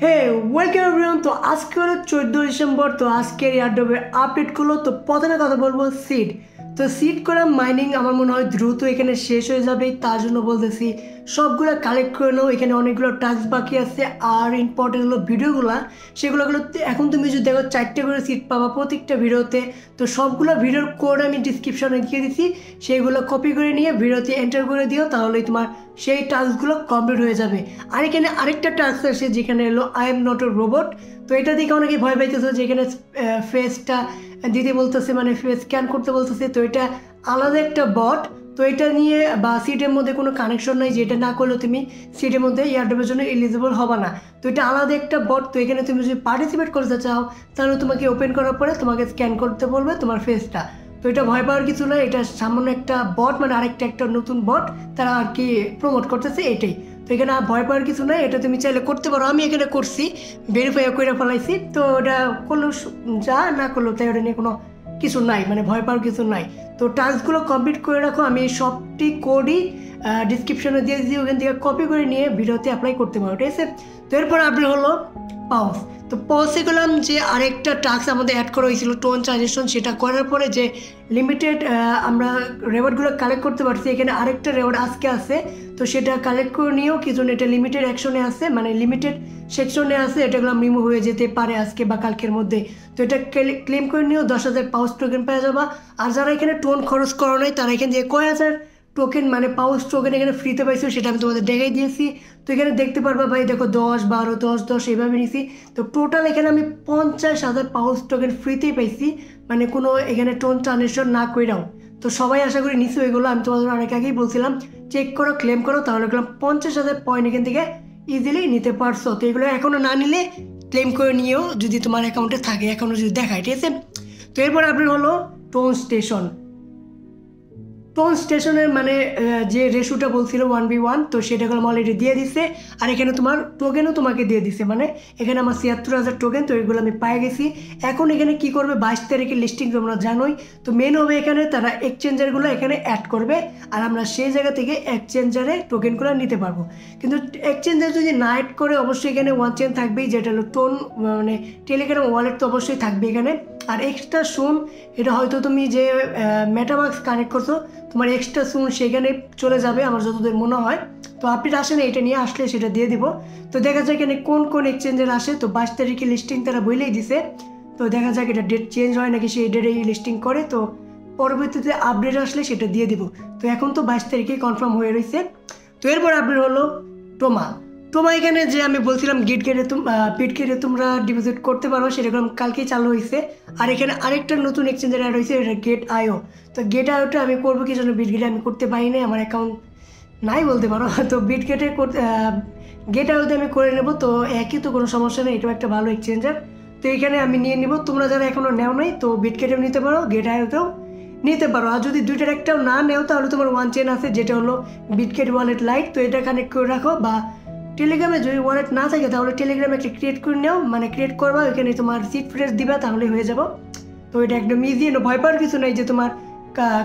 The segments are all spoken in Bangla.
হে ওয়েলকাম এভরিওয়ান। তো আজকে হলো 14 ডিসেম্বর। তো আজকের এয়ারড্রপের আপডেটগুলো তো প্রথমে কথা বলবো সিড। তো সিড করা মাইনিং আমার মনে হয় দ্রুত এখানে শেষ হয়ে যাবে, তার জন্য বলতেছি সবগুলো কালেক্ট করে নাও। এখানে অনেকগুলো টাস্ক বাকি আছে, আর ইম্পর্টেন্ট হলো ভিডিওগুলো, সেগুলোগুলো এখন তুমি যদি দেখো 4টে করে সিট পাবা প্রত্যেকটা ভিডিওতে। তো সবগুলো ভিডিওর কোড আমি ডিসক্রিপশনে দিয়ে দিচ্ছি, সেইগুলো কপি করে নিয়ে ভিডিওতে এন্টার করে দিও, তাহলেই তোমার সেই টাস্কগুলো কমপ্লিট হয়ে যাবে। আর এখানে আরেকটা টাস্ক আছে যেখানে হলো I am not a robot. তো এটা দেখে অনেকে ভয় পাইতেছে, যেখানে ফেসটা দিতে বলতেছে, মানে ফেস স্ক্যান করতে বলতেছে। তো এটা আলাদা একটা বট। তো এটা নিয়ে বা সিটের মধ্যে কোনো কানেকশন নাই, যেটা না করলে তুমি সিটের মধ্যে এয়ারড্রপের জন্য এলিজিবল হবে না। তো এটা আলাদা একটা বট। তো এখানে তুমি যদি পার্টিসিপেট করতে চাও তাহলে তোমাকে ওপেন করার পরে তোমাকে স্ক্যান করতে বলবে তোমার ফেসটা। তো এটা ভয় পাওয়ার কিছু না, এটা সামান্য একটা বট, মানে একটা নতুন বট তারা আর কি প্রমোট করতেছে এটাই। তো এখানে ভয় পাওয়ার কিছু নাই, এটা তুমি চাইলে করতে পারো। আমি এখানে করছি, ভেরিফাই করে ফেলাইছি। তো ওটা করলেও যা, না করলেও তাই, ওটা নিয়ে কোনো কিছু নাই, মানে ভয় পাওয়ার কিছু নাই। তো টাস্কগুলো কমপ্লিট করে রাখো, আমি সবটি কোডই ডিসক্রিপশনে দিয়ে দিই, ওখান থেকে কপি করে নিয়ে ভিডিওতে অ্যাপ্লাই করতে পারো, ঠিক আছে। তো এরপর আপনি হলো পাউস। তো পাউসে গেলাম যে আরেকটা টাস্ক আমাদের অ্যাড করা হয়েছিল টোন ট্রানজেকশন, সেটা করার পরে যে লিমিটেড আমরা রেওয়ার্ডগুলো কালেক্ট করতে পারছি। এখানে আরেকটা রেওয়ার্ড আজকে আছে, তো সেটা কালেক্ট করে নিয়েও কিছু এটা লিমিটেড অ্যাকশনে আছে, মানে লিমিটেড সেকশনে আছে, এটাগুলো রিমুভ হয়ে যেতে পারে আজকে বা কালকের মধ্যে। তো এটা ক্লেম করে নিয়েও 10,000 পাউস টোকেন পেয়ে যাবা। আর যারা এখানে টোন খরচ করা নাই তারা এখান থেকে কয় হাজার টোকেন মানে পাউস টোকেন এখানে ফ্রিতে পাইছি, সেটা আমি তোমাদের দেখাই দিয়েছি। তো এখানে দেখতে পারবা ভাই, দেখো 10, 12, 10, 10 এইভাবে নিছি। তো টোটাল এখানে আমি 50,000 পাউস টোকেন ফ্রিতেই পাইছি, মানে কোনো এখানে টোন ট্রানজেকশন না কইরাও। তো সবাই আশা করি নিছো এগুলো, আমি তোমাদের অনেক আগেই বলছিলাম চেক করো, ক্লেম করো, তাহলে গেলাম 50,000 পয়েন্ট এখান থেকে ইজিলি নিতে পারছো। তো এগুলো এখনও না নিলে ক্লেম করে নিয়েও, যদি তোমার অ্যাকাউন্টে থাকে, এখনও যদি দেখায়, ঠিক আছে। তো এরপর আপনার হলো টোন স্টেশন। টোন স্টেশনের মানে যে রেশুটা বলছিল 1v1, তো সেটা আমি অলরেডি দিয়ে দিছে। আর এখানে তোমার টোকেনও তোমাকে দিয়ে দিছে, মানে এখানে আমার 76,000 টোকেন, তো এগুলো আমি পাই গেছি। এখন এখানে কি করবে, 22 তারিখে লিস্টিং তোমরা জানোই। তো মেন হবে এখানে তারা এক্সচেঞ্জারগুলো এখানে অ্যাড করবে, আর আমরা সেই জায়গা থেকে এক্সচেঞ্জারে টোকেনগুলো নিতে পারবো। কিন্তু এক্সচেঞ্জার যদি না অ্যাড করে, অবশ্যই এখানে ওয়ান চেন থাকবেই, যেটা হলো টোন, মানে টেলিগ্রাম ওয়ালেট তো অবশ্যই থাকবে এখানে। আর এক্সট্রা শুন, এটা হয়তো তুমি যে মেটামাক্স কানেক্ট করছো, তোমার এক্সট্রা শুন সেখানে চলে যাবে আমার যতদূর মনে হয়। তো আপনি আসেন, এটা নিয়ে আসলে সেটা দিয়ে দিব। তো দেখা যায় এখানে কোন কোন এক্সচেঞ্জের আসে। তো 22 তারিখে লিস্টিং তারা বলেই দিছে। তো দেখা যাক এটা ডেট চেঞ্জ হয় নাকি, সেই ডেটেই লিস্টিং করে। তো পরবর্তীতে আপডেট আসলে সেটা দিয়ে দিব। তো এখন তো 22 তারিখে কনফার্ম হয়ে রয়েছে। তো এরপর আপডেট হলো টোমা। তোমার এখানে যে আমি বলছিলাম বিটগেটে তোমরা ডিপোজিট করতে পারো, সেরকম কালকেই চালু হয়েছে। আর এখানে আরেকটা নতুন এক্সচেঞ্জার অ্যাড হয়েছে, এটা গেট আইও। তো গেট আইওটা আমি করবো কি জন্য, বিটগেটে আমি করতে পারি না, আমার অ্যাকাউন্ট নাই বলতে পারো। তো বিটগেটে গেট আইওতে আমি করে নেব। তো একই, তো কোনো সমস্যা নেই, এটাও একটা ভালো এক্সচেঞ্জার। তো এখানে আমি নিয়ে নিব। তোমরা যারা এখনও নেও নাই, তো বিটগেটেও নিতে পারো, গেট আইওতেও নিতে পারো। আর যদি দুইটার একটাও না নেও, তাহলে তোমার ওয়ান চেন আছে, যেটা হলো বিটগেট ওয়ালেট লাইট। তো এটা কানেক্ট করে রাখো, বা টেলিগ্রামে যদি ওয়ালেট না থাকে তাহলে টেলিগ্রামে একটা ক্রিয়েট করে নাও, মানে ক্রিয়েট করবা, ওইখানে তোমার সিট ফ্রেশ দিবা, তাহলে হয়ে যাব। তো এটা একদম ইজি, ভয় পাওয়ার কিছু নেই যে তোমার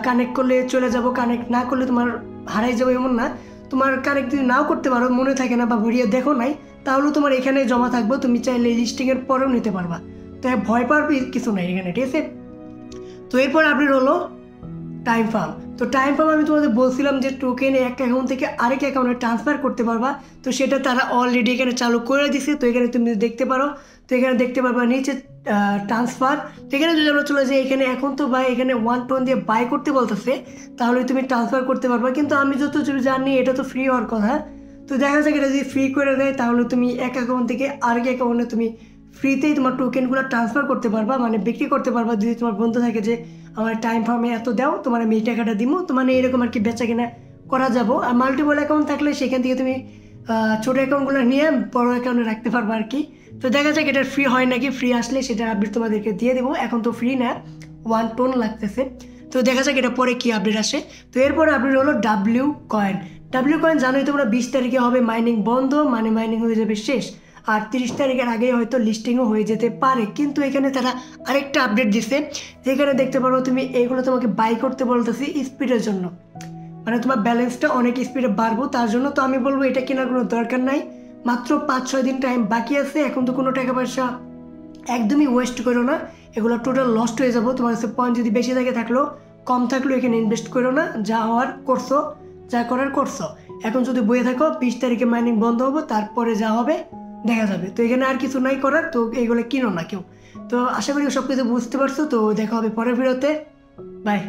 কানেক্ট করলে চলে যাব, কানেক্ট না করলে তোমার হারাই যাবো, এমন না। তোমার কানেক্ট যদি নাও করতে পারো, মনে থাকে না বা ভিডিও দেখো নাই, তাহলেও তোমার এখানে জমা থাকবে, তুমি চাইলে লিস্টিংয়ের পরেও নিতে পারবা। তো ভয় পাওয়ার কিছু নাই এখানে, ঠিক আছে। তো এরপর আপডেট হলো টাইম ফার্ম। তো টাইম ফার্ম আমি তোমাদের বলছিলাম যে টোকেন এক অ্যাকাউন্ট থেকে আরেক অ্যাকাউন্টে ট্রান্সফার করতে পারবা। তো সেটা তারা অলরেডি এখানে চালু করে দিছে। তো এখানে তুমি দেখতে পারো, তো এখানে দেখতে পারবা নিচে ট্রান্সফার। তো এখানে যদি আমরা চলে যাই, এখানে এখন তো ভাই এখানে 1 টোন দিয়ে বাই করতে বলতেছে, তাহলে তুমি ট্রান্সফার করতে পারবা। কিন্তু আমি যত জানি এটা তো ফ্রি হওয়ার কথা। তো দেখা যাক এটা যদি ফ্রি করে দেয়, তাহলে তুমি এক অ্যাকাউন্ট থেকে আরেক অ্যাকাউন্টে তুমি ফ্রিতেই তোমার টোকেনগুলো ট্রান্সফার করতে পারবা, মানে বিক্রি করতে পারবা। যদি তোমার বন্ধু থাকে যে আমার টাইম ফার্মে এত দাও, তোমার আমি এই টাকাটা দিব, তো মানে এরকম আর কি বেচা কিনা করা যাবো। আর মাল্টিপল অ্যাকাউন্ট থাকলে সেখান থেকে তুমি ছোটো অ্যাকাউন্টগুলো নিয়ে বড় অ্যাকাউন্টে রাখতে পারবা আর কি। তো দেখা যাক এটা ফ্রি হয় নাকি, ফ্রি আসলে সেটা আপডেট তোমাদেরকে দিয়ে দেবো। এখন তো ফ্রি না, 1 টোন লাগতেছে। তো দেখা যাক এটা পরে কি আপডেট আসে। তো এরপর আপডেট হলো ডাব্লিউ কয়েন। ডাব্লিউ কয়েন জানোই তোমরা, 20 তারিখে হবে মাইনিং বন্ধ, মানে মাইনিং হয়ে যাবে শেষ। আর 30 তারিখের আগে হয়তো লিস্টিংও হয়ে যেতে পারে। কিন্তু এখানে তারা আরেকটা আপডেট দিছে, যেখানে দেখতে পারো তুমি এগুলো তোমাকে বাই করতে বলতেছি স্পিডের জন্য, মানে তোমার ব্যালেন্সটা অনেক স্পিডে বাড়বো তার জন্য। তো আমি বলবো এটা কেনার কোনো দরকার নাই, মাত্র 5-6 দিন টাইম বাকি আছে। এখন তো কোনো টাকা পয়সা একদমই ওয়েস্ট করো না, এগুলো টোটাল লস্ট হয়ে যাবো। তোমার কাছে পয়েন্ট যদি বেশি থাকে থাকলো, কম থাকলেও এখানে ইনভেস্ট করো না। যা হওয়ার করছো, যা করার করছো। এখন যদি বইয়ে থাকো 20 তারিখে মাইনিং বন্ধ হবো, তারপরে যা হবে দেখা যাবে। তো এখানে আর কিছু নাই করার, তো এইগুলো কিনো না কেউ। তো আশা করি সব কিছু বুঝতে পারছো। তো দেখা হবে পরের ভিডিওতে, বাই।